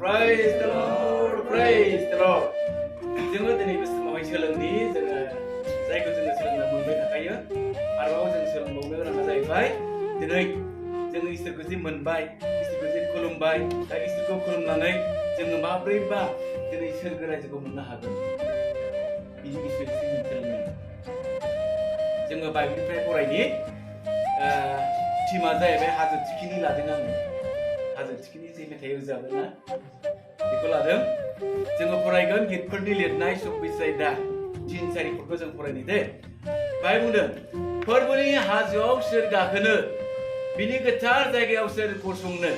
Praise the Lord, praise the Lord. जोङो दिनै बे समावहाय सोलोंनि जोङो जायखौ जोङो सोलोंना मोनबाय थाखायो आरोबाव जों सोलोंबावनो गोनाङा जाहैबाय दिनै जोङो इसोरखौ जे मोनबाय इसोरखौ जे खुलुमबाय दा इसोरखौ खुलुमनानै जोङो माब्रैबा दिनै सोरगो रायजोखौ मोननो हागोन बिनि बिसय जों सोलोंनो जोङो बाइबेलनिफ्राय फरायनि टिमा जाहैबाय हाजो थिखिनि लादों आङो हाजो थिखिनि जे मेथाइ रोजाबो ना बेखौ लादों जोङो फरायगोन गितफोरनि लिरनाय 24 आयदा 3-4 जों फरायनि दे बाहाय बुंदों फोरबोनि हाजोआव सोर गाखोनो बिनि गोथार जायगायाव सोर गसंनो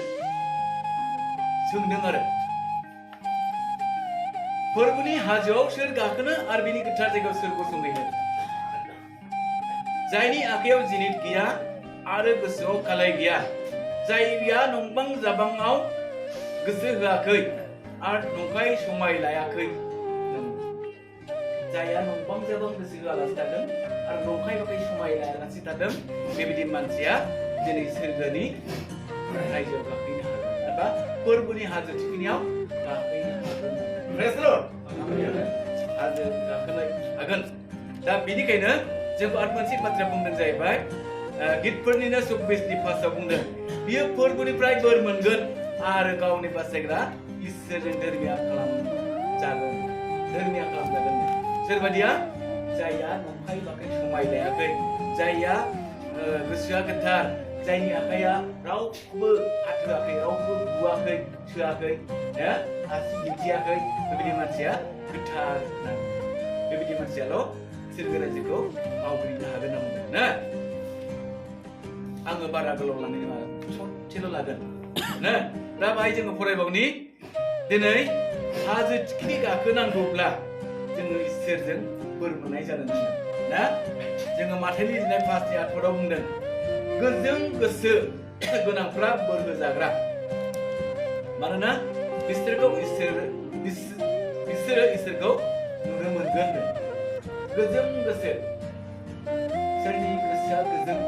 सोंदों आरो फोरबोनि हाजोआव सोर गाखोनो आरो बिनि गोथार जायगायाव सोर गसंहैनो जायनि आखायाव जिनित गैया आरो गोसोआव खालाय गैया जायया नंबां जाबाङाव गोसो होआखै आरो नंखाय समाय लायाखै जायया नंबां जाबां गोसो होआलासे थादों आरो नंखाय बाखाय समाय लायालासे थादों बेबायदि मानसिया दिनै सोरगोनि रायजोआव गाखोनो हागोन एबा फोरबोनि हाजो थिखिनियाव गाखोनो हागोन प्रेज द लर्ड हाजो गाखोनो हागोन दा बेनिखायनो जोंखौ आरो मोनसे बाथ्रा बुंदों जाहैबाय गितफोरनिनो 24 नि फार्स्टआव बुंदों बियो फोरबोनिफ्राय बोर मोनगोन आरो गावनि बासायग्रा इसोरजों धोर्मिया खालामजागोन सोरबादिया जायया नंखाय बाखाय समाय लायाखै जायया गोसोआ गोथार जायनि आखाया रावखौबो हाथोआखै रावखौबो बुआखै सोआखै आसि दिन्थियाखै बेबायदि मानसिया गोथार बेबायदि मानसियाल' सोरगो रायजोखौ आवग्रिनो हागोन होनना बुंदों ना आङो बारा गोलाव लानाय नङा ससेल' लागोन ना दा बाहाय जोङो फरायबावनि दिनै हाजो थिखिनि गाखोनांगौब्ला जोङो इसोरजों बोर मोननाय जानो नांगोन ना जोङो माथाइनि लिरनाय 5 आथोराव बुंदों गोजों गोसो गोनांफ्रा बोर होजाग्रा मानोना बिसोरो इसोरखौ नुनो मोनगोन गोजों गोसो सोरनि गोसोआ गोजों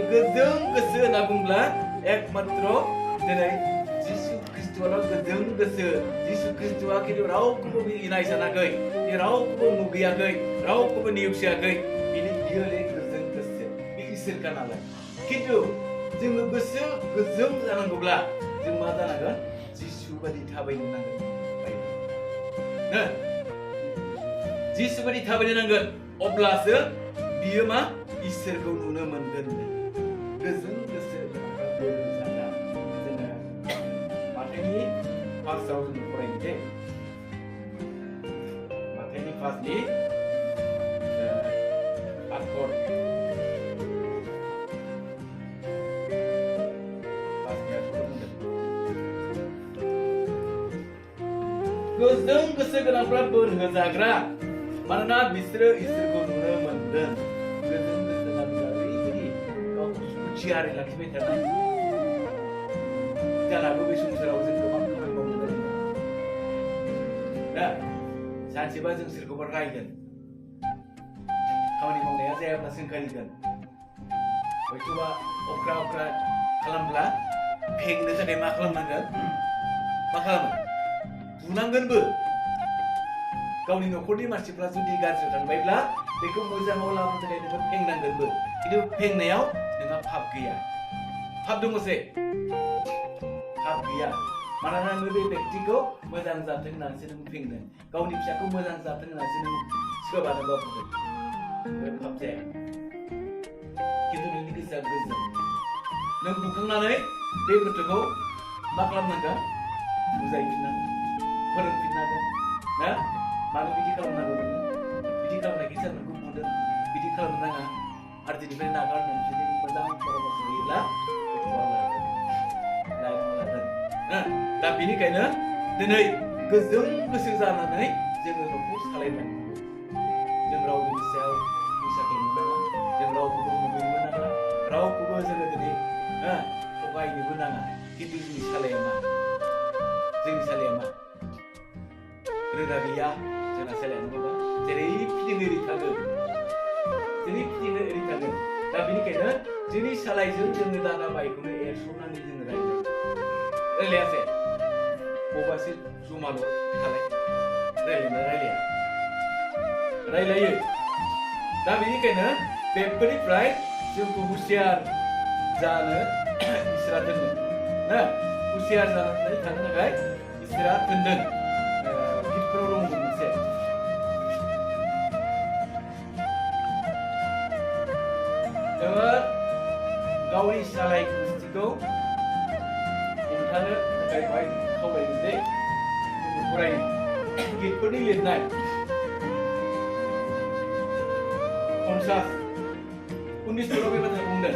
गोजों गोसो होनना बुंब्ला एकमात्र दिनै जिसु ख्रिस्ट'आल' गोजों गोसो जिसु ख्रिस्ट'आ खिन्थु रावखौबो इनाय सानाखै रावखौबो मुगैयाखै रावखौबो नेवसियाखै बियो गोजों गोसो बे इसोरखा नालाय खिन्थु जोङो गोसो गोजों जानांगौब्ला जों मा जानांगोन जिसु बादि थाबायनो नांगोन जिसु बादि थाबायनो नांगोन अब्लासो बियो मा इसोरखौ नुनो मोनगोन गोजों गोसो जोङो माथाइनि फार्स्टआव जों फरायनो दे माथाइनि फार्स्टनि आखर गोजों गोसो गोनांफ्रा बोर होजाग्रा मानोना बिसोरो इसोरखौ नुनो मोनगोन गोजों गोसो गोनांफ्रा ओरैबायदि गावखौ थियारि लाखिबाय थानाय जानांगौ बे संसाराव जों गोबां खामानि मावनो गोनां दा सानसेबा जों सोरखौबा रायगोन खामानि मावनाया जायाब्ला सोंखारिगोन हयथ'बा अख्रा खालामब्ला फेंनो थाखाय मा खालामनांगोन मा खालामो बुनांगोनबो गावनि न'खरनि मानसिफ्रा जुदि गाज्रि थांबायब्ला बेखौ मोजाङाव लाबोनो थाखाय नोङो फेंनांगोनबो खिन्थु फेंनायाव नोंहा पाप गैया पाप दङसे पाप गैया मानोना नों बे बेक्तिखौ मोजां जाथों होननानैसो नों फेंदों गावनि फिसाखौ मोजां जाथों होननानैसो नों सोबानो गावखौ बे पाप जाया खिन्थु नोंनि गोसोआ गोजों नों बुखांनानै बे गथ'खौ मा खालामनांगोन बुजायफिननांगोन फोरोंफिननांगोन ना मानो बिदि खालामनांगौ नोङो बिदि खालामनायखि सोर नोंखौ बुंदों बिदि खालामनो नाङा आरो दिनैफ्राय नागारनानै जुदि मोजां परामर्श होयोब्ला दा बेनिखायनो दिनै गोजों गोसो जानानै जोङो न'खौ सालायनांगौ जों रावनिबो सायाव हिंसा खालामनो नाङा जों रावखौबो मुगैनोबो नाङा रावखौबो जोङो दिनै थगायनोबो नाङा खिन्थु जोंनि सालाया मा रोदा गैया जोंना सालाया नङाबा जेरै फिदिङो ओरै थागोन दा बेनिखायनो जोंनि सालायजों जोङो दाना बाइकखौनो एरस'नानै जोङो रायलायासै बबासो जमाल' थालाय रायलायो दा बेनिखायनो बेफोरनिफ्राय जोंखौ हुसियार जानो इसोरा दोनदों ना हुसियार जानानै थानो थाखाय इसोरा दोनदों गितफोराव दंमोन मोनसे जोङो गावनि सालाय गुस्थिखौ हमथानो थाखाय बाहाय खावलायदों दे जोङो फरायो गितफोरनि लिरनाय 19 बे बाथ्रा बुंदों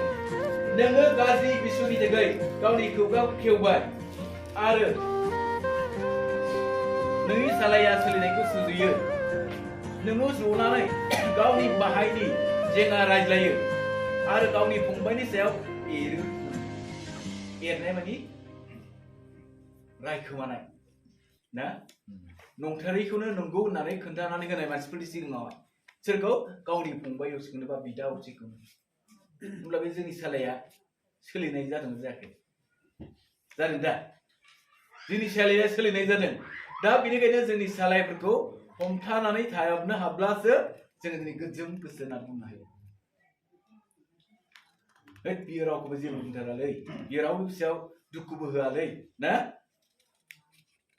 नोङो गाज्रि बिसुनि थाखाय गावनि खुगाखौ खेवबाय आरो नोंनि सालाया सोलिनायखौ सुजुयो नोङो जनानै गावनि बाहायनि जेंना रायज्लायो आरो गावनि फंबायनि सायाव एरनाय मानि रायखोमानाय ना नंथारैखौनो नंगौ होननानै खोन्थानानै होनाय मानसिफोरनि सिगाङाव सोरखौ गावनि फंबाय असेखौनो बा बिदा असेखौनो होमब्ला बे जोंनि सालाया सोलिनाय जादों जायाखै जादों दा जोंनि सालाया सोलिनाय जादों दा बेनिखायनो जोंनि सालायफोरखौ हमथानानै थायाबनो हाब्लासो जोङो दिनै गोजों गोसो होननानै बुंनो हायो बियो रावखौबो जेबो बुंथारालै बियो रावबो फिसायाव दुखुबो होआलै ना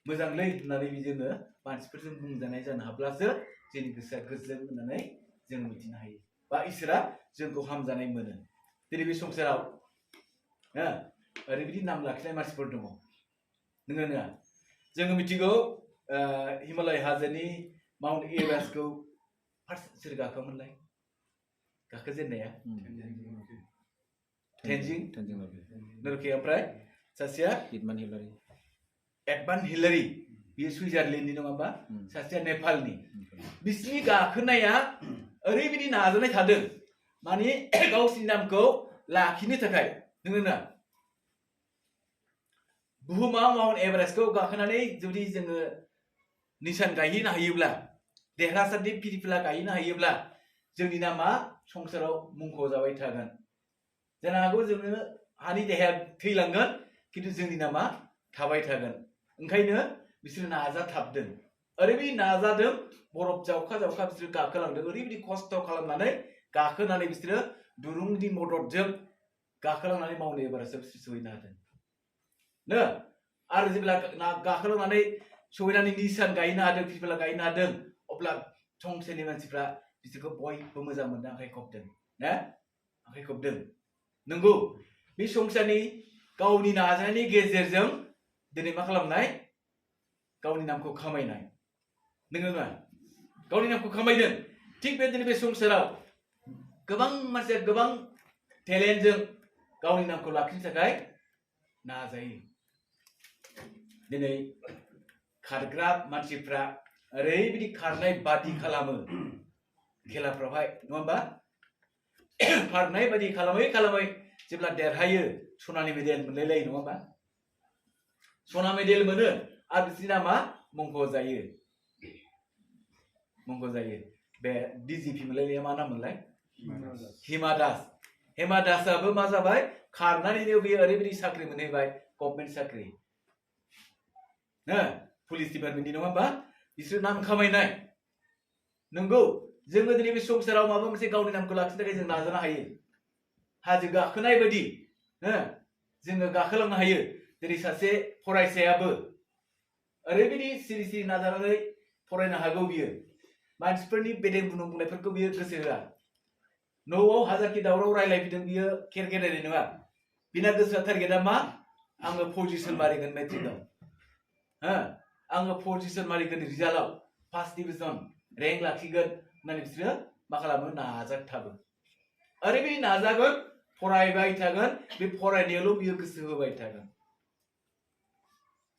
मोजांलै होननानै जोङो मानसिफोरजों बुंजानाय जानो हाब्लासो जोंनि गोसोआ गोजों होननानै जोङो मिथिनो हायो बा इसोरा जोंखौ हामजानाय मोनो दिनै बे संसाराव ओरैबायदि नाम लाखिनाय मानसिफोर दङ नोङो नङा जोङो मिथिगौ हिमालय हाजोनि माउन्ट एभारेस्टखौ फार्स्ट सोर गाखोआमोनलाय गाखोजेननाया तेनजिं नरके ओमफ्राय सासेया एडभान हिलारि बियो सुइजारलेण्डनि नङा होमबा सासेया नेपालनि बिसिनि गाखोनाया ओरैबायदि नाजानाय थादों माने गावसिनि नामखौ लाखिनो थाखाय नोङो बुहुमाव माउन्ट एभारेस्टखौ गाखोनानै जुदि जोङो निसान गायहैनो हायोब्ला देरहासारनि फिरफिला गायहैनो हायोब्ला जोंनि नामा संसाराव मुंख'जाबाय थागोन जानो हागौ जोङो हानि देहाया थैलांगोन खिन्थु जोंनि नामा थाबाय थागोन ओंखायनो बिसोरो नाजाथाबदों ओरैबायदि नाजादों बरफ जावखा जावखा बिसोरो गाखोलांदों ओरैबायदि खस्थ' खालामनानै गाखोनानै बिसोरो दुरुंनि मददजों गाखोलांनानै माउन्ट एभारेस्टआव बिसोर सहैनो हादों नो आरो जेब्ला गाखोलांनानै सहैनानै निसान गायनो हादों फिरफिला गायनो हादों अब्ला संसारनि मानसिफ्रा बिसोरखौ बयबो मोजां मोननो आखाइ खबदों ना आखाइ खबदों नंगौ बे संसारनि गावनि नाजानायनि गेजेरजों दिनै मा खालामनाय गावनि नामखौ खामायनाय नोङो मा गावनि नामखौ खामायदों थिग बेबायदिनो बे संसाराव गोबां मानसिया गोबां टेलेन्टजों गावनि नामखौ लाखिनो थाखाय नाजायो दिनै खारग्रा मानसिफ्रा ओरैबायदि खारनाय बादि खालामो खेलाफ्रावहाय नङा होमबा खारनाय बादि खालामै जेब्ला देरहायो सनानि मेडेल मोनलायलायो नङा होमबा सना मेडेल मोनो आरो बिसोरनि नामा मुंख'जायो बे डिजिपि मोनलायनाया मा नाम मोनलाय हिमा दासआबो मा जाबाय खारनानैनो बेयो ओरैबायदि साख्रि मोनहैबाय गभर्नमेन्ट साख्रि पुलिस डिपार्टमेन्टनि नङा होमबा बिसोर नाम खामायनाय नंगौ जोङो दिनै बे संसाराव माबा मोनसे गावनि नामखौ लाखिनो थाखाय जों नाजानो हायो हाजो गाखोनाय बायदि जोङो गाखोलांनो हायो जेरै सासे फरायसायाबो ओरैबायदि सिरि सिरि नाजानानै फरायनो हागौ बियो मानसिफोरनि बेदें बुनुं बुंनायफोरखौ बियो गोसो होआ न'आव हाजारखि दावराव रायलायफैदों बियो खेरखेरायनाय नङा बिना गोसोआ टारगेटआ मा आङो पजिसन मारिगोन मेट्रिकआव आङो पजिसन मारिगोन रिजाल्टआव फार्स्ट डिभिजन रेंक लाखिगोन होननानै बिसोरो मा खालामो नाजाथाबो ओरैबायदि नाजागोन फरायबाय थागोन बे फरायनायावल' बियो गोसो होबाय थागोन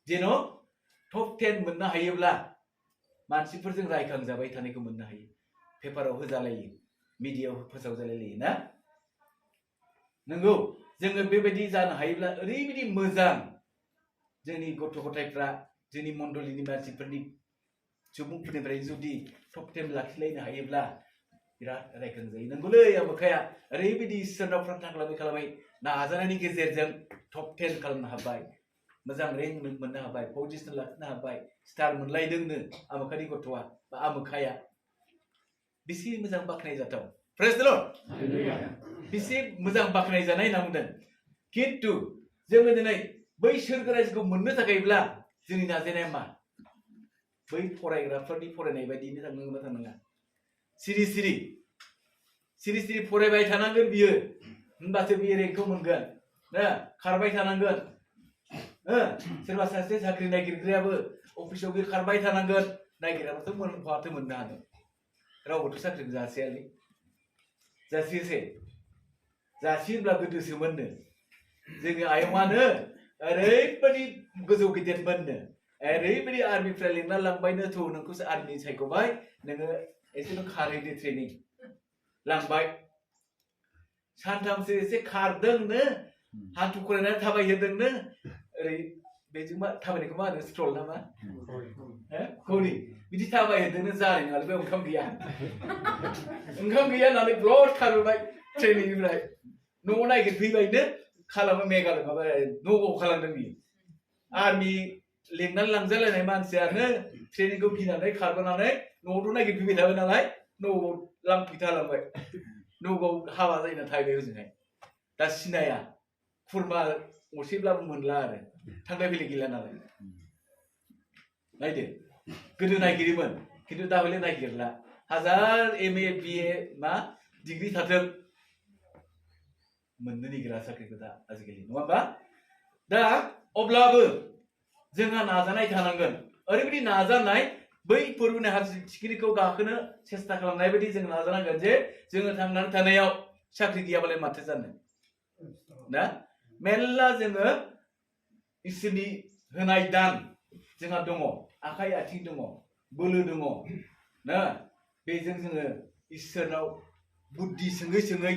जेन' टप 10 मोननो हायोब्ला मानसिफोरजों रायखांजाबाय थानायखौ मोननो हायो पेपाराव होजालायो मिडियायाव फोसावजालायो ना नंगौ जोङो बेबायदि जानो हायोब्ला ओरैबायदि मोजां जोंनि गथ' गथायफ्रा जोंनि मण्डलिनि मानसिफोरनि सुबुंफोरनिफ्राय जुदि टप 10 लाखिलायनो हायोब्ला बिराद रायखां जायो नंगौलै आमोखाया ओरैबायदि इसोरनाव प्रार्थना खालामै नाजानायनि गेजेरजों टप 10 खालामनो हाबाय मोजां रेंक मोननो हाबाय पजिसन लाखिनो हाबाय स्टार मोनलायदोंनो आमोखानि गथ'आ बा आमोखाया बेसे मोजां बाख्नायजाथाव प्रेज द लर्ड बेसे मोजां बाख्नायजानाय होनना बुंदों खिन्थु जोङो दिनै बै सोरगो रायजोखौ मोननो थाखायब्ला जोंनि नाजानाया मा बै फरायग्राफोरनि फरायनाय बायदिनो थांनांगौना थांनाङा सिरि सिरि फरायबाय थानांगोन बियो होनबासो बियो रेंकखौ मोनगोन ना खारबाय थानांगोन सोरबा सासे साख्रि नागिरग्रायाबो अफिसाव बे खारबाय थानांगोन नागिराबाथ' बहाथो मोननो हानो रावबोथ' साख्रिखौ जासियालै जासियोब्ला गोदोसोमोननो जोंनि आयंआनो ओरैबायदि गोजौ गिदिरमोननो ओरैबायदि आर्मिफ्रा लिंना लांबायनो थौ नोंखौसो आर्मि सायख'बाय नोङो एसे नों खारहैदो ट्रेनिं लांबाय सानथामसो एसे खारदोंनो हान्थु खरायनानै थाबायहोदोंनो ओरै बेजों मा थाबायनायखौ मा होनो स्ट्रल ना मा खौरि बिदि थाबायहोदोंनो जानाय नङालै बे ओंखाम गैया होननानै ब्लड खारबोबाय ट्रेनिंनिफ्राय न'आव नागिरफैबायनो खालामो मेघालय माबा न'आव खालामदों बियो आर्मि लिंनानै लांजालायनाय मानसियानो ट्रेनिंखौ गिनानै खारबोनानै न'आवथ' नागिरफैबाय थाबाय नालाय न'आव लांफैथालांबाय न'आव हाबा जायोना थाहैबाय ओजोंहाय दा सिनाया खुरमा असेब्लाबो मोनला आरो थांलाय फैलाय गैला नालाय नायदो गोदो नागिरोमोन खिन्थु दा हले नागिरला हाजार MA BA मा डिग्री थाथों मोननो नागिरा साख्रिखौ दा आजिखालि नङा होमबा दा अब्लाबो जोंहा नाजानाय थानांगोन ओरैबायदि नाजानाय बै फोरबुनि हाजो थिखिनिखौ गाखोनो सेस्था खालामनाय बायदि जों नाजानांगोन जे जोङो थांनानै थानायाव साख्रि गैयाबालाय माथो जानो ना मेल्ला जोङो इसोरनि होनाय दान जोंहा दङ आखाइ आथिं दङ बोलो दङ ना बेजों जोङो इसोरनाव बुद्धि सोङै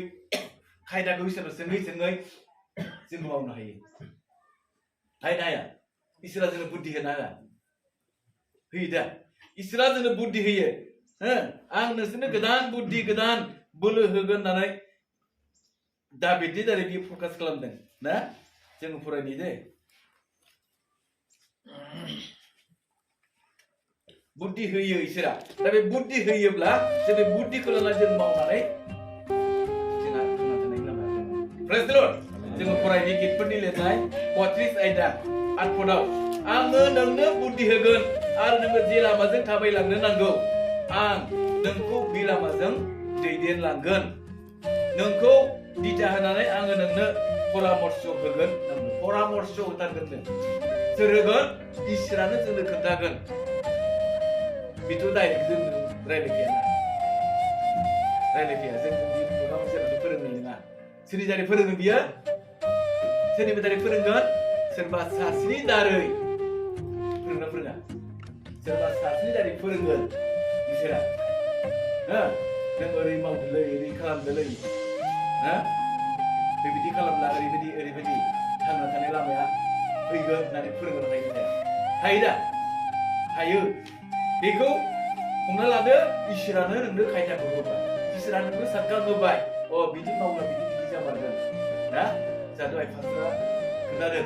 खायदाखौ इसोरनाव सोङै जों मावनो हायो हाया इसोरा जोंनो बुद्धि होना होयो दा इसोरा जोंनो बुद्धि होयो आं नोंसोरनो गोदान बुद्धि गोदान बोलो होगोन होननानै दाबिदनि दारै बियो फकास खालामदों ना जों फरायनि दे बुद्धि होयो इसोरा दा बे बुद्धि होयोब्ला जों बे बुद्धिखौ लानानै जों मावनानै जोंहा थांना थानायनि लामा प्रेज द लर्ड जोङो फरायनि गितफोरनि लिरनाय 34 आयदा 8 पदआव आङो नोंनो बुद्धि होगोन आरो नोङो जे लामाजों थाबायलांनो नांगौ आं नोंखौ बे लामाजों दैदेनलांगोन नोंखौ दिथा होनानै आङो नोंनो परामर्श होगोन परामर्श होथारगोन सोर होगोन इसोरानो जोंनो खोन्थागोन बेथ' डाइरेक्ट जों रायलायखाया जों माबा मोनसे फोरोंनाय नङा सोरनि दारै फोरोंगोन बियो सोरनिबा दारै फोरोंगोन सोरबा सासेनि दारै फोरोंना फोरोङा सोरबा सासेनि दारै फोरोंगोन इसोरा नों ओरै मावदोलै ओरै खालामदोलै बेबायदि खालामब्ला ओरैबायदि थांना थानाय लामाया फैगोन होननानै फोरोंनो हायो दा हायो बेखौ हमना लादो इसोरानो नोंनो खायदाखौ होबाय इसोरा नोंनो सारकार होबाय बिदि मावब्ला बिदि जामारगोन ना जादो फास्टरा खोन्थादों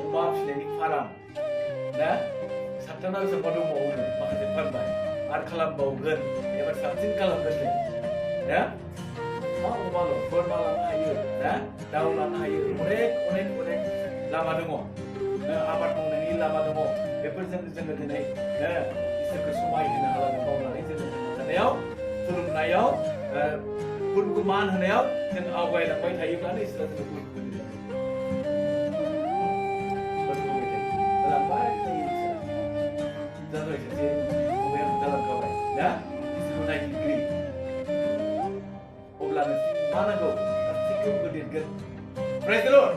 अमा फिसिनायनि फार्म ना सातथाना बेसेबां दंबावोनो माखासे फानबाय आरो खालामबावगोन एबार साबसिन खालामगोन ना मा अमाल' बोरमा लानो हायो ना दाउ लानो हायो अनेक लामा दङ आबाद मावनायनि लामा दङ बेफोरजों जोङो दिनै इसोरखौ समायहोनो हालाङो मावनानै जोङो थानायाव खुलुमनायाव फोरबोखौ मान होनायाव जों आवगायलांबाय थायोब्लानो इसोरा जोंखौ बोर होगोन जालांबाय थायो इसोरा जाबाय सासे फंबाया जालांखाबाय ना इसोरखौ नायगिरगिरि अब्लानो मा नांगौ गासैखौबो देरगोन प्रेज द लर्ड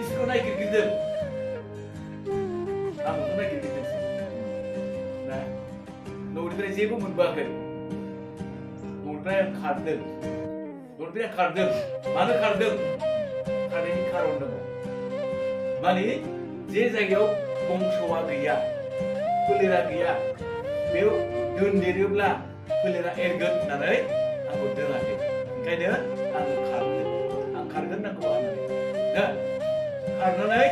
इसोरखौ नायगिरगिरदों आंबोथ' नायगिरगिरदोंसै ना न'निफ्राय जेबो मोनबोआखै न'निफ्राय आं खारदों मानो खारदों खारनायनि खारन दङ माने जे जायगायाव बंस'आ गैया फोलेरा गैया बेयाव दोनदेरोब्ला फोलेरा एरगोन होननानै आंखौ दोनाखै ओंखायनो आं खारगोन नांगौ होननानै खारनानै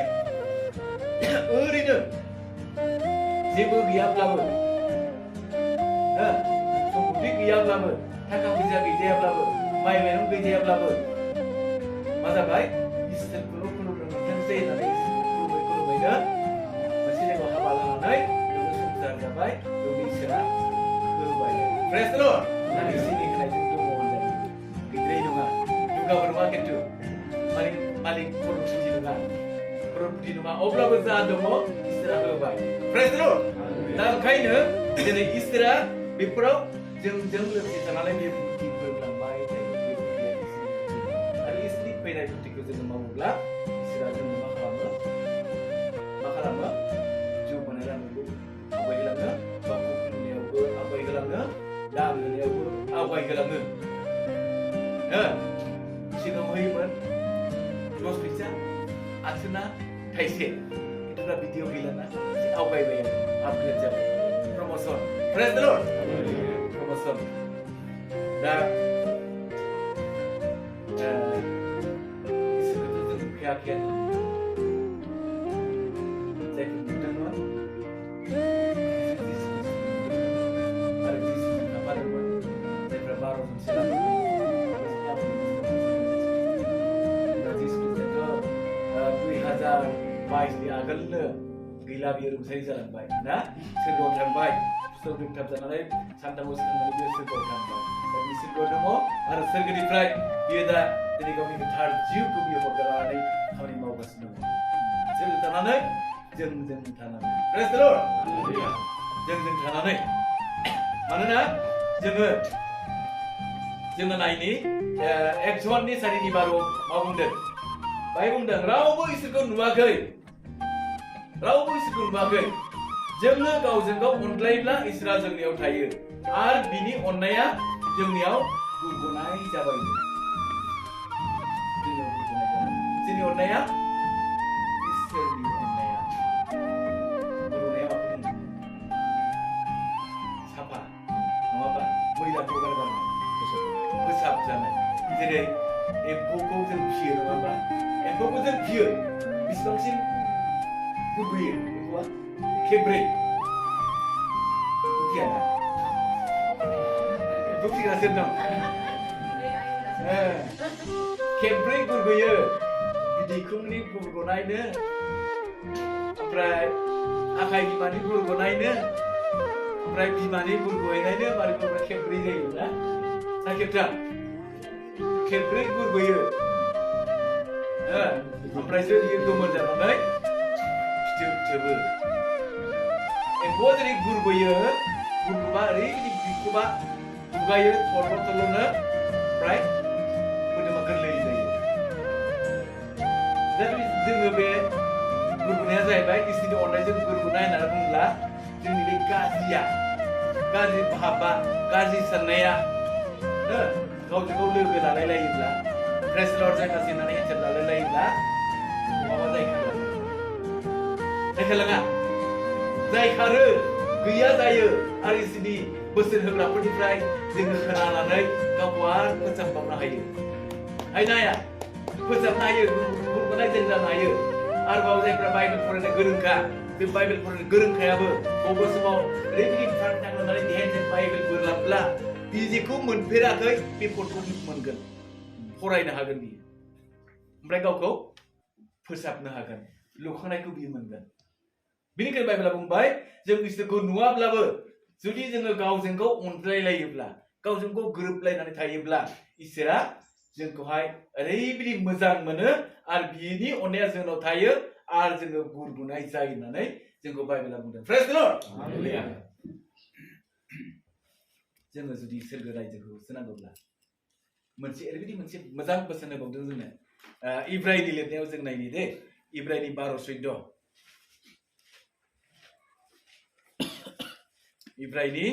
ओरैनो जेबो गैयाब्लाबो सम्पति गैयाब्लाबो थाखा फैसा गैजायाब्लाबो माइ माइरं गैजायाब्लाबो मा जाबाय इसोरखौल' खुलुमनो मोनथोंसै होननानै खुलुमैनो मोनसे जायगायाव हाबा लानानै बेयावनो संसार जाबाय बेयावनो इसोरा होबाय प्रेज द लर्ड होननानै इसोरनि होनायजों दङ होनजायो गैद्रायै नङा दुगाबो नङा खिन्थु मालिक खर'पति नङा अब्लाबो जा दङ इसोरा होबाय प्रेज द लर्ड दा ओंखायनो दिनै इसोरा बेफोराव जोंजों लोगोसे थानानै बे बुद्धि फोरोंलांबाय थायो आरो इसोरनि फैनाय बुद्धिखौ जोङो मावोब्ला इसोरा जोंनो मा खालामो जौगानाय लामायावबो आवगायहोलाङो बा खुलुमनायावबो आवगायहोलाङो दान होनायावबो आवगायहोलाङो सिगाङाव होयोमोन 10 फैसा आथोना थाइसे खिन्थु दा बिदियाव गैलाना एसे आवगायबाय आरो आपग्रेड जाबाय प्रमोशन प्रेज द लर्ड प्रमोशन दा इसोरखौथ' जों नुखायाखैयानो जायखौ नुदोंमोन आरो जिसुजों थाफादोंमोन जायफ्रा 12 जनसो लाबोदोंमोन जिसुजोंथ' 2022 आगोलनो गैला बियो रुंसारि जालांबाय ना सोरगोआव थांबाय सोरगोआव थांजानानै सानथामाव सिखांनानै बियो सोरगोआव थांबाय दा बि सोरगोआव दङ आरो सोरगोनिफ्राय बियो दा दिनै गावनि गोथार जिउखौ बियो हगारनानै खामानि मावगासिनो दङ जों थानानै प्रेज द लर्ड जों थानानै मानोना जोङो नायनि 1 ज'ननि 4नि 12 मा बुंदों बाय बुंदों रावबो इसोरखौ नुवाखै जोङो गावजों गाव अनलायोब्ला इसोरा जोंनियाव थायो आरो बिनि अननाया जोंनियाव गुरगनाय जाबाय जोंनि अननाया इसोरनि अननाया गुरगनाया मा बुङो साफा नङाबा मैलाखौ गारगारनाय फोसाबजानाय जेरै एम्फौखौ जों फियो नङा होमबा एम्फौखौ जों फियो बेसेबांसिम गुरगुयो एम्फौआ खेब्रै गियाना एम्फौ फिग्रा सोर दं खेब्रै गुरगुयो बिदैखुंनि गुरगनायनो ओमफ्राय आखाइ बिमानि गुरगनायनो ओमफ्राय बिमानि गुरगहैनायनो मारै गुरगनाय खेब्रै जायो ना सा खेबथाम खेब्रै गुरगुयो ओमफ्रायसो बियो गोमोन जानानै फिथोब थोबो एम्फौआ जेरै गुरगुयो गुरगुबा ओरैबायदि बिखुबा गुगायो थरल'नो ओमफ्राय मोदोमा गोरलै जायो दा जोङो बे गुरगुनाया जाहैबाय इसोरनि अननायजों गुरगुनाय होननानै बुङोब्ला जोंनि बे गाज्रि भाबा गाज्रि साननाया गावजों गाव लोगो लालायलायोब्ला प्रेज द लर्ड जायगा जेननानै हेन्डसेक लालायलायोब्ला माबा जायखालाङा जायखारो गैया जायो आरो इसोरनि बोसोन होग्राफोरनिफ्राय जोङो खोनानानै गावखौ आरो फोसाबबावनो हायो हाया फोसाबनो हायो गुरगुनाय जों जानो हायो आरोबाव जायफ्रा बाइबेल फरायनो गोरोंखा बे बाइबेल फरायनो गोरोंखायाबो बबेबा समाव ओरैबायदि थांनानै हेन्डसेक बाइबेल बोरलाब्ला बि जेखौ मोनफेराखै बे फटखौ मोनगोन फरायनो हागोन बियो ओमफ्राय गावखौ फोसाबनो हागोन लुखांनायखौ बियो मोनगोन बेनिखायनो बाइबेला बुंबाय जों इसोरखौ नुवाब्लाबो जुदि जोङो गावजों गाव अनज्लायलायोब्ला गावजों गाव गोरोबलायनानै थायोब्ला इसोरा जोंखौहाय ओरैबायदि मोजां मोनो आरो बिनि अननाया जोंनाव थायो आरो जोङो गुरगुनाय जायो होननानै जोंखौ बाइबेला बुंदों प्रेज द लर्ड हालेलुया जोङो जुदि सोरगो रायजोखौ होसोनांगौब्ला मोनसे ओरैबायदि मोनसे मोजां बोसोन होबावदों जोंनो इब्रायनि लिरनायाव जों नायनि दे इब्रायनि 12:14 इब्रायनि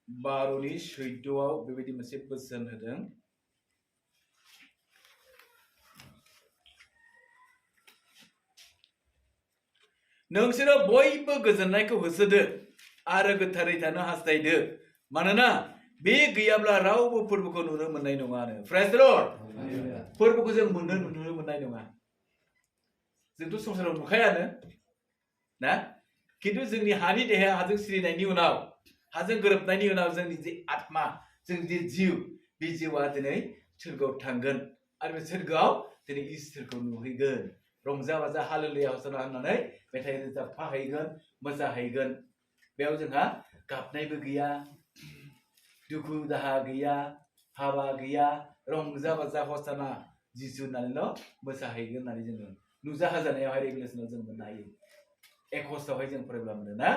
12:14 बेबायदि मोनसे बोसोन होदों नोंसोरो बयबो गोजोननायखौ होसोदो आरो गोथारै थानो हास्थायदो मानोना बे गैयाब्ला रावबो फोरबोखौ नुनो मोननाय नङा आरो प्रेज द लर्ड फोरबोखौ जों नुनो मोननाय नङा जोंथ' संसाराव नुखायानो ना किन्तु जोंनि हानि देहाया हाजों सिरिनायनि उनाव हाजों गोरोबनायनि उनाव जोंनि जे आत्मा जोंनि जे जिउ बे जिउआ दिनै सोरगोआव थांगोन आरो बे सोरगोआव दिनै इसोरखौ नुहैगोन रंजा बाजा हालेलुया हसाना होननानै मेथाइ रोजाबफाहैगोन मोसाहैगोन बेयाव जोंहा गाबनायबो गैया दुखु दाहा गैया हाबा गैया रंजा बाजा हसाना जिसु होननानैल' मोसाहैगोन होननानै जोङो नुजाहोजानायावहाय रेगुलेसनाव जों मोननो हायो एकसआवहाय जों फरायब्ला मोनो ना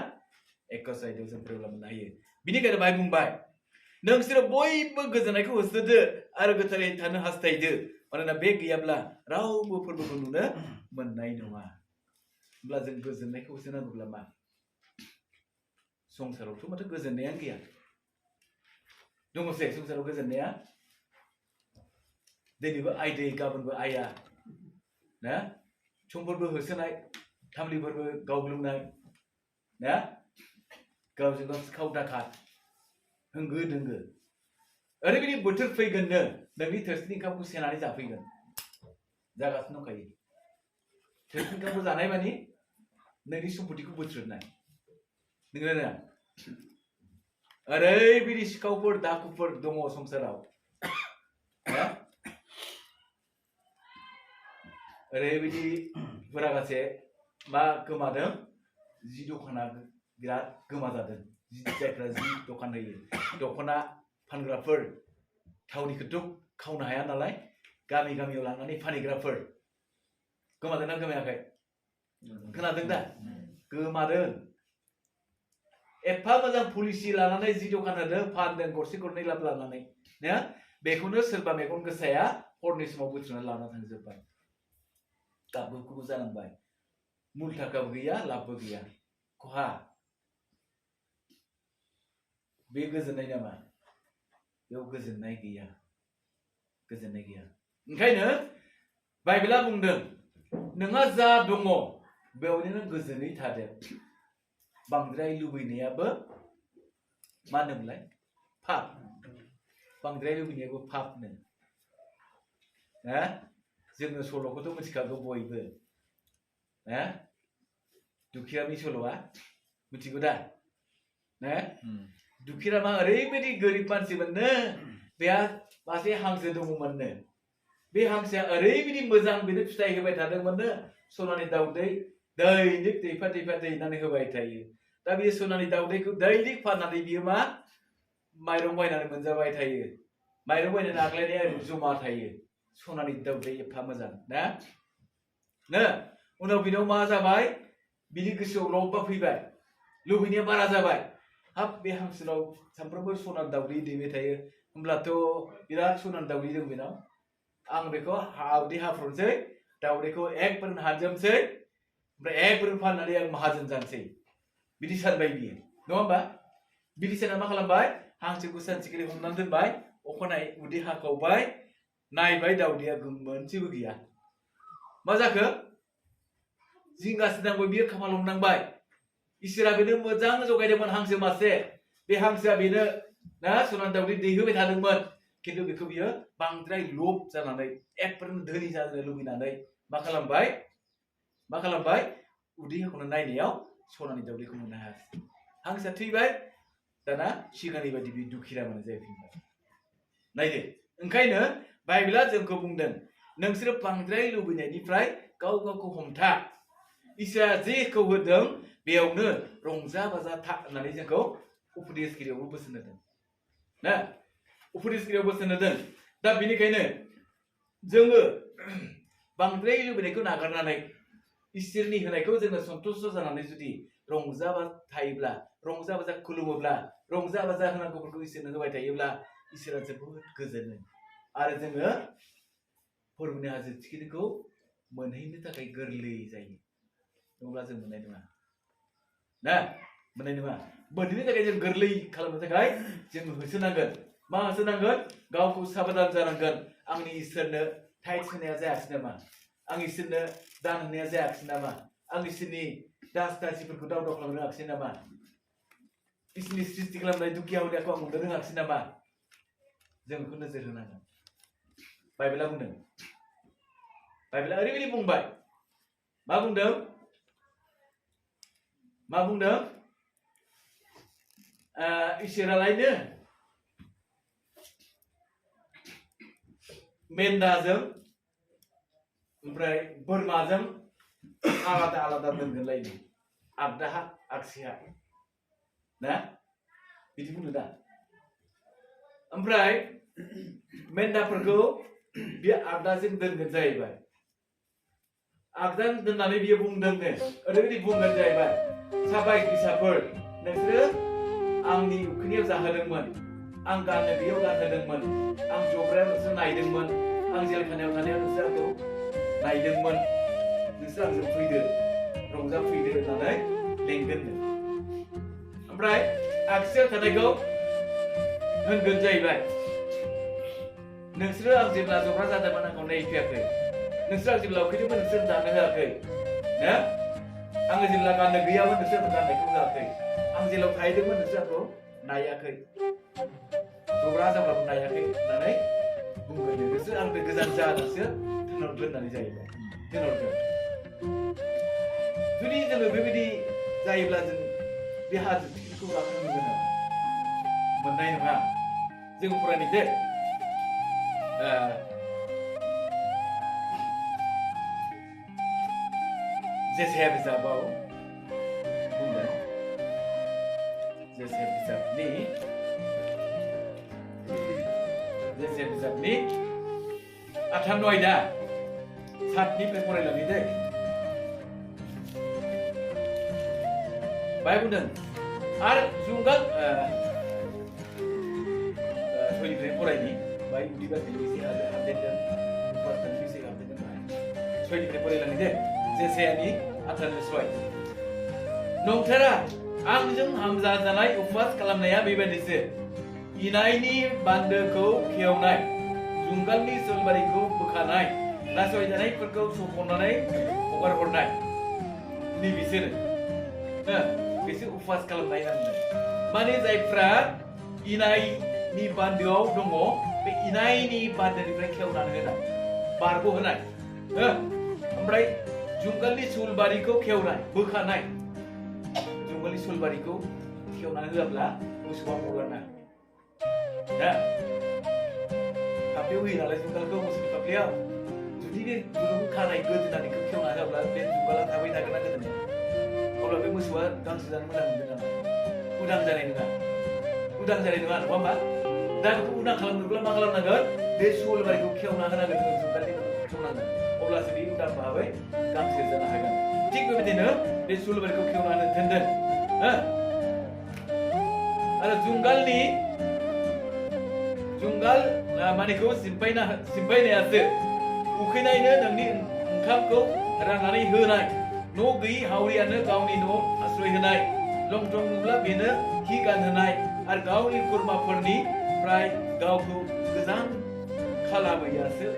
एकस आयदायाव जों फरायब्ला मोननो हायो बिनिखायनो बाहाय बुंबाय नोंसोरो बयबो गोजोननायखौ होसोदो आरो गोथारै थानो हास्थायदो मानोना बे गैयाब्ला रावबो फोरबोखौ नुनो मोननाय नङा होमब्ला जों गोजोननायखौ होसोनांगौब्ला मा संसारावथ' माथो गोजोननायानो गैया दङसे संसाराव गोजोननाया दिनैबो आयदै गाबोनबो आया ना समफोरबो होसोनाय थामलिफोरबो गावग्लुंनाय ना गावजों गाव सिखाव दाखाद होंगो दोंगो ओरैबायदि बोथोर फैगोननो नोंनि थोरसिनि ओंखामखौ सेनानै जाफैगोन जागासिनो दंखायो थोरसिनि ओंखामखौ जानाय मानि नोंनि सम्पतिखौ बोथ्रोदनाय नोंगोना ओरैबायदि सिखावफोर दाखुफोर दङ संसाराव ओरैबायदि फुरागासे मा गोमादों जि दखाना बिराद गोमाजादों जायफ्रा जि दखान होयो दख'ना फानग्राफोर थावनिखौथ' खावनो हाया नालाय गामि गामियाव लांनानै फानहैग्राफोर गोमादोंना गोमायाखै खोनादों दा गोमादों एफा मोजां पलिसि लानानै जि दखान होदों फानदों गरसे गरनै लाब लानानै ना बेखौनो सोरबा मेगन गोसाया हरनि समाव बुथुमनानै लाना थांजोब्बाय गाबगुखौबो जानांबाय मुल थाखाबो गैया लाबबो गैया खहा बे गोजोननाय नामा बेयाव गोजोननाय गैया ओंखायनो बाइबेला बुंदों नोंहा जा दङ बेयावनो नों गोजोनै थादो बांद्राय लुबैनायाबो मा होनोमोनलाय पाप बांद्राय लुबैनायाबो पापनो ना जोङो सल'खौथ' मिथिखागौ बयबो ना दुखियानि सल'आ मिथिगौ दा ना दुखिया मा ओरैबायदि गोरिब मानसिमोननो बेहा मासे हांसो दङमोननो बे हांसोआ ओरैबायदि मोजां बेनो फिथाइ होबाय थादोंमोननो सनानि दाउदै दैलिक दैफा दैनानै होबाय थायो दा बे सनानि दाउदैखौ दैलिक फाननानै बियो मा माइरं बायनानै मोनजाबाय थायो माइरं बायनानै आग्लायनाया ओरैनो जमा थायो सनानि दाउदै एफा मोजां ना उनाव बिनाव मा जाबाय बिनि गोसोआव लब्बा फैबाय लुबैनाया बारा जाबाय हाब बे हांसोनाव सानफ्रोमबो सनानि दाउदै दैबाय थायो होमब्लाथ' बिराद सनानि दाउदै दं बेनाव आं बेखौ दाउदै हाफ्रनोसै दाउदैखौ एकबार हानजोबसै ओमफ्राय एकबार फाननानै आं माहाजोन जानोसै बिदि सानबाय बियो नङा होमबा बिदि सानना मा खालामबाय हांसोखौ सानसेखालि हमनानै दोनबाय अखानायै उदै हाखावबाय नायबाय दाउदैया मोनसेबो गैया मा जाखो जिंगासिनांबाय बियो खाफालाव नांबाय इसोरा बेनो मोजां जगायदोंमोन हांसो मासे बे हांसोआ बेनो ना सनानि दाउदै दैहोबाय थादोंमोन खिन्थु बेखौ बियो बांद्राय लब जानानै एकबार धोनि जानो लुबैनानै मा खालामबाय उदै हाखावना नायनायाव सनानि दाउदैखौ मोननो हायासै हांसोआ थैबाय दाना सिगांनि बायदि बे दुखिया मोनो जाहैफिनबाय नायदो ओंखायनो बाइबेला जोंखौ बुंदों नोंसोरो बांद्राय लुबैनायनिफ्राय गाव गावखौ हमथा इसोरा जेखौ होदों बेयावनो रंजा बाजा था होननानै जोंखौ उपदेशगिरियावबो बोसोन होदों ना उपदेशगिरियाव बोसोन होदों दा बेनिखायनो जोङो बांद्राय लुबैनायखौ नागारनानै इसोरनि होनायखौ जोङो सन्तुष्ट जानानै जुदि रंजा थायोब्ला रंजा बाजा खुलुमोब्ला रंजा बाजा होनांगौफोरखौ इसोरनो होबाय थायोब्ला इसोरा जोबोद गोजोनो आरो जोङो फोरबुनि हाजो थिखिनिखौ मोनहैनो थाखाय गोरलै जायो नङाब्ला जों मोननाय नङा ना मोननाय नङा मोनहैनो थाखाय जों गोरलै खालामनो थाखाय जों होसोनांगोन मा होसोनांगोन गावखौ साबधान जानांगोन आंनि इसोरनो टाइट होनाया जायाखै नामा आं इसोरनो दान होनाया जायाखै नामा आं इसोरनि das daसिफोरखौ दाव दाव खालामनो रोङाखिसै नामा इसोरनि सृष्टि खालामनाय दुखिया हुदाखौ आं मोननो रोङाखिसै नामा जों बेखौ नोजोर होनांगोन बाइबेला बुंदों बाइबेला ओरैबायदि बुंबाय मा बुंदों इसोरालायनो मेन्दाजों ओमफ्राय बोरमाजों आलादा आलादा दोनगोनलायनो आगदाहा आगसिहा ना बिदि बुंदों दा ओमफ्राय मेन्दाफोरखौ बियो आगदाजों दोनगोन जाहैबाय आगदाजों दोननानै बियो बुंदोंनो ओरैबायदि बुंगोन जाहैबाय साबाय फिसाफोर नोंसोरो आंनि उखैनायाव जाहोदोंमोन आं गाननो गैयाव गानहोदोंमोन आं जब्रायाव नोंसोर नायदोंमोन आं जेलखानायाव थानायाव नोंसोर आंखौ नायदोंमोन नोंसोर आंजों फैदो रंजाफैदो होननानै लेंगोननो ओमफ्राय आगसियाव थानायखौ होनगोन जाहैबाय नोंसोरो आं जेब्ला जब्रा जादोंमोन आंखौ नायफैयाखै नोंसोर आं जेब्ला उखैदोंमोन नोंसोर जानो होआखै ना आङो जेब्ला गाननो गैयामोन नोंसोर आंखौ गाननायखौ होआखै आं जेलाव थाहैदोंमोन नोंसोर आंखौ नायाखै जब्रा जाब्लाबो नायाखै होननानै बुंगोन नोंसोर आंनिफ्राय गोजान जानासो थिनहरगोन होननानै जाहैबाय थिनहरगोन जुदि जोङो बेबायदि जायोब्ला जों बे हाजो थिखिनिखौ गाखोनो मोनगोन नामा मोननाय नङा जों फरायनाय दे जेसाया बिजाबाव बुंदों जेसाया बिजाबनि 58 आयदा 7निफ्राय फरायलांनि दे बाय बुंदों आरो जुंगाल सयनिफ्राय फरायनि बाय उदिबा बिलिसे आरो हाबदेरदों उपार्थन बिसे हाबदेरदों बाय सयनिफ्राय फरायलांनि दे जेसायानि 58 नंथारा आंजों हामजा जानाय उपवास खालामनाया बेबायदिसो इनायनि बान्दोखौ खेवनाय जुंगालनि सोलबारिखौ बोखानाय नासयजानायफोरखौ सख'नानै हगार हरनाय नै बिसोरो बिसोर उपवास खालामनाय होननानै माने जायफ्रा इनायनि बान्दोआव दङ बे इनायनि बान्दोनिफ्राय खेवनानै होनाय बारग' होनाय ओमफ्राय जुंगालनि सुलबारिखौ खेवनाय बोखानाय जुंगालनि सुलबारिखौ खेवनानै होआब्ला मोसौआ गलाना फाफ्लियाव होयो नालाय जुंगालखौ मोसौनि फाफ्लियाव जुदि बे दुरुं खानाय गोदोनानिखौ खेवना होआब्ला बे जुंगाला थाबाय थागोन ना गोदोनायाव अब्ला बे मोसौआ गांसो जानो मोजां मोनगोन नामा उदां जानाय नङा नङा होमबा दा बेखौ उदां खालामनोब्ला मा खालामनांगोन बे सुलबारिखौ खेवना होनांगोन जुंगालनि खेवनांगोन अब्लासो बे उदां भाबै गांसो जानो हागोन थिग बेबायदिनो बे सुलबारिखौ खेवनानै दोनदों आरो जुंगाल मानेखौ सिमफायनायासो उखैनायनो नोंनि ओंखामखौ राननानै होनाय न' गैयै हावरियानो गावनि न'आव आश्रय होनाय लंथं नुब्ला बेनो हि गानहोनाय आरो गावनि खुरमाफोरनिफ्राय गावखौ गोजान खालामैयासो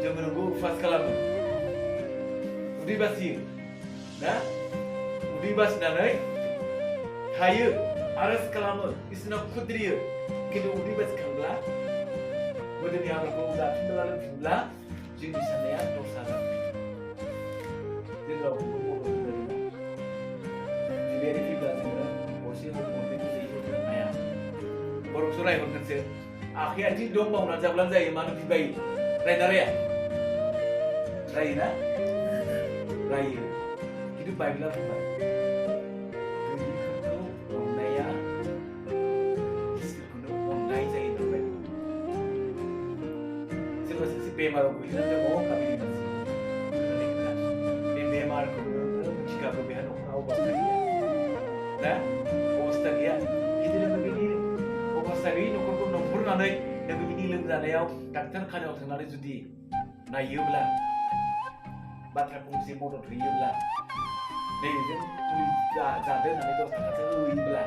जों नोंखौ उपवास खालामो उदै बासियो ना उदै बासिनानै थायो आरज खालामो इसोरनाव खुद्रियो खिन्थु उदै बासिखांब्ला गोदोनि आबादखौ जाफिनब्ला लोंफिनब्ला जोंनि साननाया दस्रा जागोन जों रावखौबो मदद होनो रोङा जिबियारि फैब्ला जोङो गरसे गरनै होनो हाया बर'सो रायहरगोनसो आखाइ आथिं दं मावनानै जाब्लानो जायो मानो बिबायो रायना राया रायोना रायो खिन्थु बाइबेला बुंबाय गैयैफोरखौ अननाया इसोरखौनो अननाय जायो होनबाय सोरबा सासे बेमाराव गोग्लैनानै दङ गामिनि मानसि बे बेमारखौनो मिथिखागौ बेहा न'खराव अबस्था गैया ना अबस्था गैया खिन्थु नोङो बिनि अबस्था गैयि न'खरखौ नुहुरनानै नोङो बिनि लोमजानायाव डाक्टार खानायाव थांनानै जुदि नायोब्ला बाथ्रा फंसे मदद होयोब्ला नैबेजों मुलि जादो होननानै 10 थाखासो होयोब्ला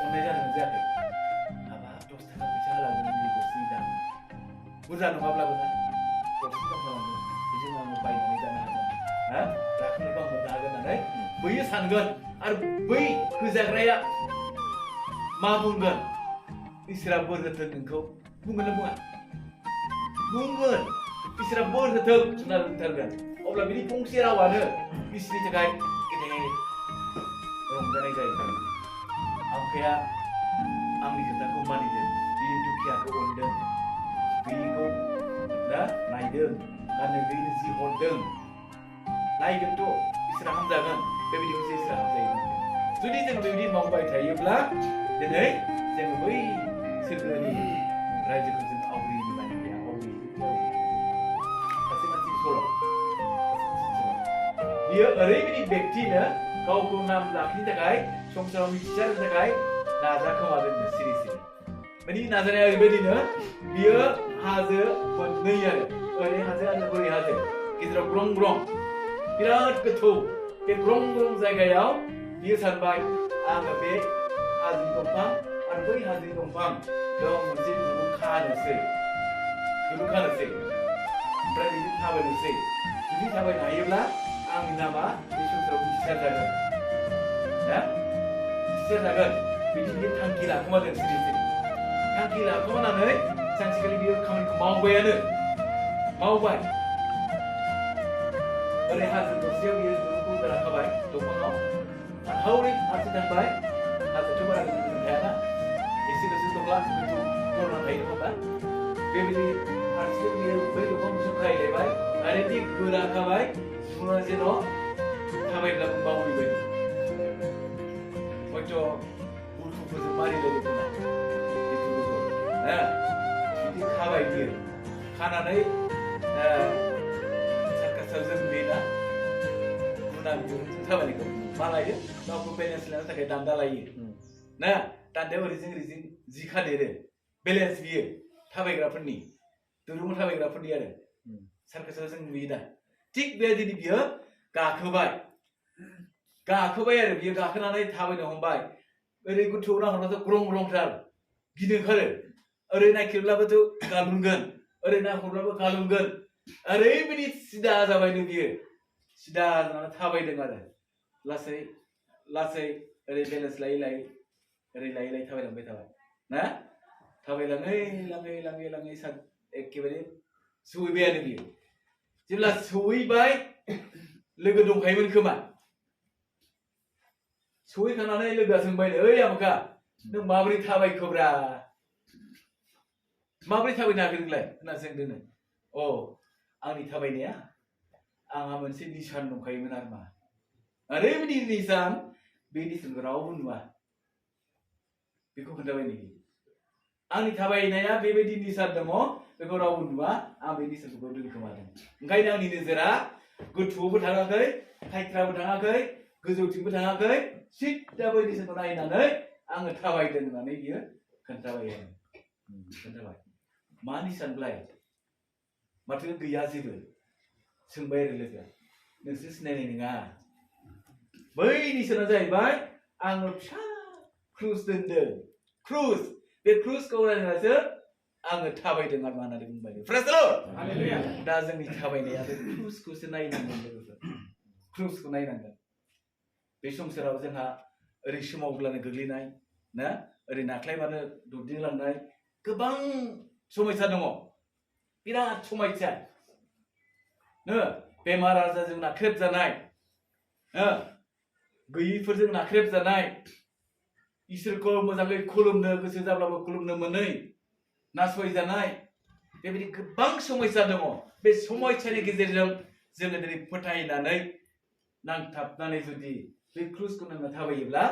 अननाय जादों जायाखै हाबा 10 थाखा फैसा होलांगोन मुलि गरसेनि दाम बुरजा नङाब्लाबो ना गरसे दाम होलांगोन बेखौ आङो बायनानै जानो हागोन हा गाखोनायखौ आं मोननो हागोन होननानै बैयो सानगोन आरो बै होजाग्राया मा बुंगोन इसोरा बोर होथों नोंखौ बुंगोन ना बुङा बुंगोन इसोरा बोर होथों होनना बुंथारगोन अब्ला बिनि फंसे रावानो बिसोरनि थाखाय गेदेर रंजानाय जायो आफाया आंनि खोथाखौ मानिदों बे दुखियाखौ अनदों गैयिखौ ना नायदों गाननो गैयिनो जि हरदों नायगोनथ' इसोरा हामजागोन बेबायदिखौसो इसोरा हामजायो जुदि जों बेबायदि मावबाय थायोब्ला दिनै जों बै सोरगोनि रायजोखौ जों आवग्रिनो मानिया आवग्रियो सासे मानसिनि सल' बियो ओरैबायदि व्यक्तिनो गावखौ नाम लाखिनो थाखाय संसाराव मिथिसार होनो थाखाय नाजाखोमादोंनो सिरि सिरि माने नाजानाया ओरैबायदिनो बियो हाजो मोननै आरो ओरै हाजो आरो बोरै हाजो गेजेराव ग्रं ग्रं बिराद गोथौ बे ग्रं ग्रं जायगायाव बियो सानबाय आङो बे हाजोनि दंफां आरो बै हाजोनि दंफां बेयाव मोनसे दुरुं खानोसै ओमफ्राय बिदि थाबायनोसै जुदि थाबायनो हायोब्ला आंनि नामा बे संसाराव मिथिसार जागोन ना मिथिसार जागोन बिदि थांखि लाखोमादों सिरि सिरि थांखि लाखोमानानै सानसेखालि बियो खामानिखौ मावबाय ओरै हाजो दरसेयाव बियो दुरुंखौ गाराखाबाय दंफाङाव हौरै फारसे थांबाय हाजोथ' बारा गोजौ थायाना एसेल'सो दंब्ला गोथौ दरना थायो नङा होमबा बेबायदि फारसेथिं बियो बै दंफांखौ खायलायबाय आरो बे गोराखाबाय सुना जेन' थाबायब्लाबो बावैबाय हयथ' उल्थुफोरजों मारिलायदों खोमा बिदि खाबाय बियो खानानै सार्कासाव जों नुयोना गुना बिजों थाबायनायखौ मा लायो गावखौ बेलेन्स लानो थाखाय दान्दा लायो ना दान्दायाव ओरैजों जि खादेरो बेलेन्स बियो थाबायग्राफोरनि दुरुङाव थाबायग्राफोरनि आरो सार्कासाव जों नुयो दा थिग बेबायदिनो बियो गाखोबाय आरो बियो गाखोनानै थाबायनो हमबाय ओरै गोथौआव नाहरबाथ' ग्रं ग्रंथार गिनो ओंखारो ओरै नायखेब्लाबोथ' गालुंगोन ओरै नाहरब्लाबो गालुंगोन ओरैबायदि सिदा जाबायनो बियो सिदा जानानै थाबायदों आरो लासै ओरै बेलेन्स लायै थाबायलांबाय थाबाय ना थाबायलाङै एखेबारे सहैबायानो बियो जेब्ला सहैबाय लोगो दंखायोमोन खोमा सहैखांनानै लोगोआ सोंबायनो ओइ आमोखा नों माबोरै थाबायखोब्रा माबोरै थाबायनो हाखो नोंलाय होनना सोंदोंनो आंनि थाबायनाया आंहा मोनसे निसान दंखायोमोन आरो मा ओरैबायदि निसान बे निसानखौ रावबो नुवा बेखौ खोन्थाबाय नोङो आंनि थाबायनाया बेबायदि निसान दङ बेखौ रावबो नुवा आं बे निसानखौ दोनखोमादों ओंखायनो आंनि नोजोरा गोथौआवबो थाङाखै खायथ्राबो थाङाखै गोजौथिंबो थाङाखै सिदा बै निसानखौ नायनानै आङो थाबायदों होननानै बियो खोन्थाबाय मा निसानब्लाय माथो गैया जेबो सोंबाय आरो लोगोआ नोंसोर सिनायनाय नङा बै निसाना जाहैबाय आङो फिसा क्रुज दोनदों क्रुज बे क्रुजखौ नायनानैसो आङो थाबायदों आरो मा होननानै बुंबाय प्रेज द लर्ड दा जोंनि थाबायनाया बे क्रुजखौसो नायनांगोन लोगोफोर क्रुजखौ नायनांगोन बे संसाराव जोंहा ओरै सोमावब्लानो गोग्लैनाय ना ओरै नाख्लायबानो दुब्दिलांनाय गोबां समस्या दङ बिराद समस्या बेमार आजारजों नाख्रेबजानाय गैयिफोरजों नाख्रेबजानाय इसोरखौ मोजाङै खुलुमनो गोसो जाब्लाबो खुलुमनो मोनै नासयजानाय बेबायदि गोबां समस्या दङ बे समस्यानि गेजेरजों जोङो दिनै फोथायनानै नांथाबनानै जुदि बे क्रुजखौ नांना थाबायोब्ला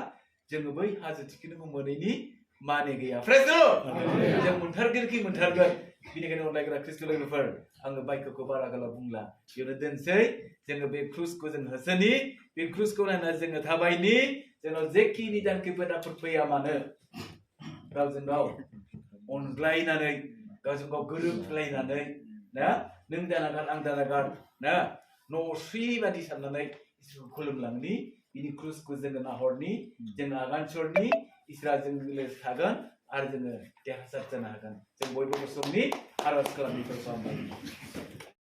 जोङो बै हाजो थिखिनिखौ मोनैनि माने गैया प्रेज द लर्ड जों मोनथारगोन बेनिखायनो अनलायग्रा ख्रिस्ट लोगोफोर आङो बाइकखौ बारा गोलाव बुंला बेयावनो दोनसै जोङो बे क्रुजखौ जों होसोनि बे क्रुजखौ नायना जोङो थाबायनि जोंनाव जेखि निदान खैफोद आफोद फैया मानो गावजों गाव अनज्लायनानै गावजों गाव गोरोबलायनानै ना नों दानागार आं दानागार ना न'सुयै बादि साननानै इसोरखौ खुलुमलांनि बिनि क्रुजखौ जोङो नाहरनि जोङो आगान सुरनि इसोरा जोंजों लोगोसे थागोन आरो जोङो देरहासार जानो हागोन जों बयबो गसंनि आरज खालामनि